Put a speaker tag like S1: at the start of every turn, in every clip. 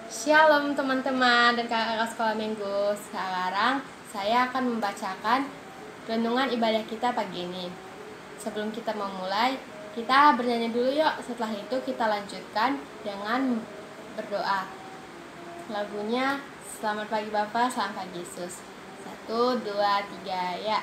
S1: Shalom teman-teman dan kakak-kakak sekolah minggu. Sekarang saya akan membacakan renungan ibadah kita pagi ini. Sebelum kita memulai, kita bernyanyi dulu yuk. Setelah itu kita lanjutkan dengan berdoa. Lagunya Selamat Pagi Bapa, Selamat Pagi Yesus. 1, 2, 3 ya.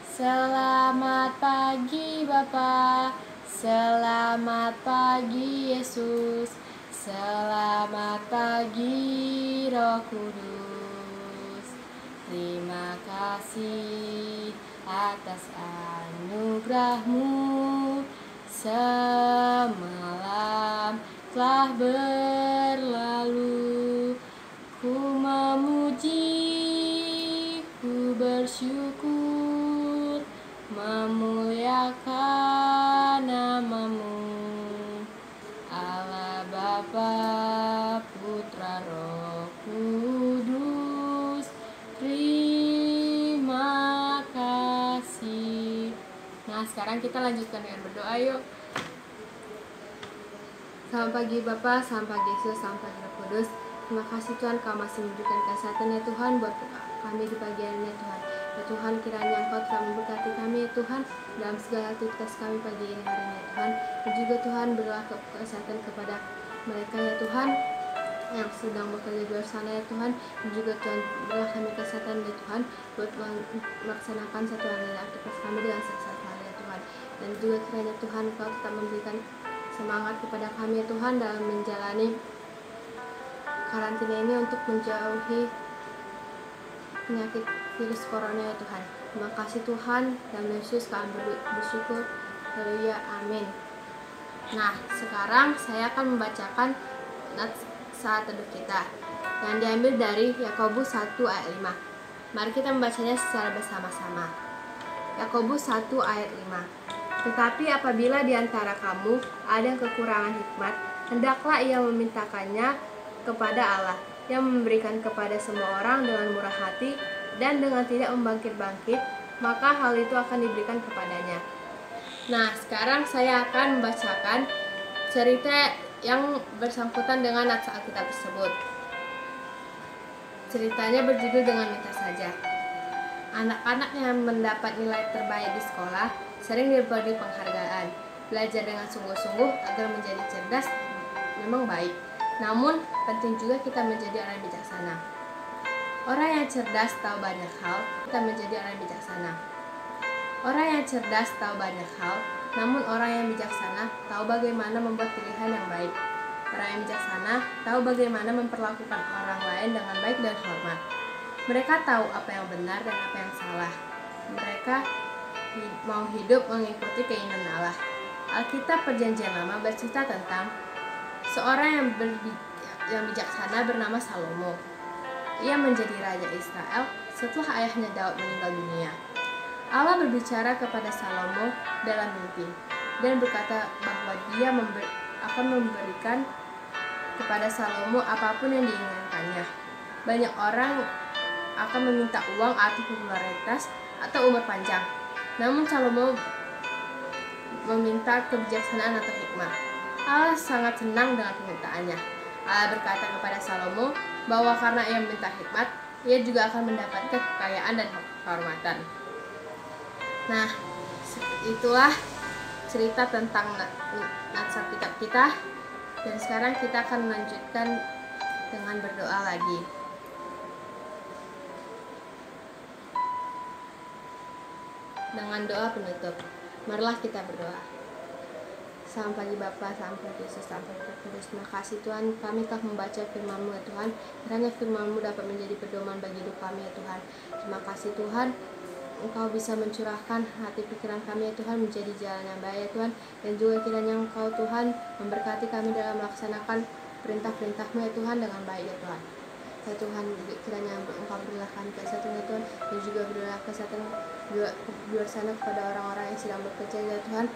S1: Selamat pagi Bapa, selamat pagi Yesus, selamat pagi Roh Kudus. Terima kasih atas anugerah-Mu. Semalam telah berlalu, ku memuji, ku bersyukur, memuliakan nama-Mu. Allah Bapa, Putra, Roh Kudus, terima kasih. Nah, sekarang kita lanjutkan dengan berdoa yuk. Selamat pagi Bapa, selamat pagi Yesus, selamat pagi Roh Kudus. Terima kasih Tuhan, Kau masih memberikan kesehatan ya Tuhan buat kami di pagi hari ini Tuhan. Ya Tuhan, kiranya Engkau telah memberkati kami ya Tuhan dalam segala aktivitas kami pagi ini hari ini ya Tuhan. Dan juga Tuhan, berilah kesehatan kepada mereka ya Tuhan yang sedang bekerja di luar sana ya Tuhan. Dan juga Tuhan, berilah kami kesehatan ya Tuhan buat melaksanakan satu hari aktivitas kami dengan sehat hari ya Tuhan. Dan juga kiranya Tuhan, Engkau tetap memberikan semangat kepada kami ya Tuhan dalam menjalani karantina ini untuk menjauhi penyakit virus corona ya Tuhan. Terima kasih Tuhan, dalam Yesus kami bersyukur. Haleluya, amin. Nah, sekarang saya akan membacakan saat teduh kita yang diambil dari Yakobus 1 ayat 5. Mari kita membacanya secara bersama-sama. Yakobus 1 ayat 5. Tetapi apabila di antara kamu ada kekurangan hikmat, hendaklah ia memintakannya kepada Allah, yang memberikan kepada semua orang dengan murah hati dan dengan tidak membangkit-bangkit, maka hal itu akan diberikan kepadanya. Nah, sekarang saya akan membacakan cerita yang bersangkutan dengan nats Alkitab tersebut. Ceritanya berjudul Dengan Minta Saja. Anak-anak yang mendapat nilai terbaik di sekolah sering diberi penghargaan. Belajar dengan sungguh-sungguh agar menjadi cerdas memang baik. Namun, penting juga kita menjadi orang yang bijaksana. Orang yang cerdas tahu banyak hal, kita menjadi orang yang bijaksana. Orang yang cerdas tahu banyak hal, namun orang yang bijaksana tahu bagaimana membuat pilihan yang baik. Orang yang bijaksana tahu bagaimana memperlakukan orang lain dengan baik dan hormat. Mereka tahu apa yang benar dan apa yang salah. Mereka mau hidup mengikuti keinginan Allah. Alkitab Perjanjian Lama bercerita tentang seorang yang bijaksana bernama Salomo. Ia menjadi raja Israel setelah ayahnya Daud meninggal dunia. Allah berbicara kepada Salomo dalam mimpi dan berkata bahwa Dia akan memberikan kepada Salomo apapun yang diinginkannya. Banyak orang akan meminta uang atau popularitas atau umur panjang. Namun Salomo meminta kebijaksanaan atau hikmah. Allah sangat senang dengan permintaannya. Allah berkata kepada Salomo bahwa karena ia meminta hikmat, ia juga akan mendapatkan kekayaan dan kehormatan. Nah, itulah cerita tentang nats Alkitab kita. Dan sekarang kita akan melanjutkan dengan berdoa lagi. Dengan doa penutup, marilah kita berdoa. Selamat pagi Bapa, selamat pagi Yesus, selamat pagi Roh Kudus. Terima kasih Tuhan, kami telah membaca firman-Mu ya Tuhan. Kiranya firman-Mu dapat menjadi pedoman bagi hidup kami ya Tuhan. Terima kasih Tuhan, Engkau bisa mencurahkan hati pikiran kami ya Tuhan menjadi jalan yang baik ya Tuhan. Dan juga kiranya Engkau Tuhan memberkati kami dalam melaksanakan perintah-perintah-Mu ya Tuhan dengan baik ya Tuhan. Ya Tuhan, kiranya Engkau berilah kami kesehatan ya Tuhan. Dan juga berilah kesehatan di luar sana kepada orang-orang yang sedang bekerja ya Tuhan.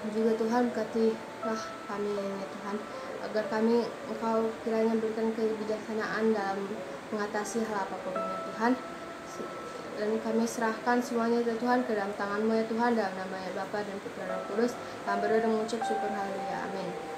S1: Juga Tuhan, berkatilah kami ya Tuhan, agar kami Engkau kiranya berikan kebijaksanaan dalam mengatasi hal apapun ya Tuhan. Dan kami serahkan semuanya ya Tuhan ke dalam tangan-Mu ya Tuhan, dalam nama ya Bapa dan Putra dan Roh Kudus. Kami berdoa dan mengucap syukur, haleluya, amin.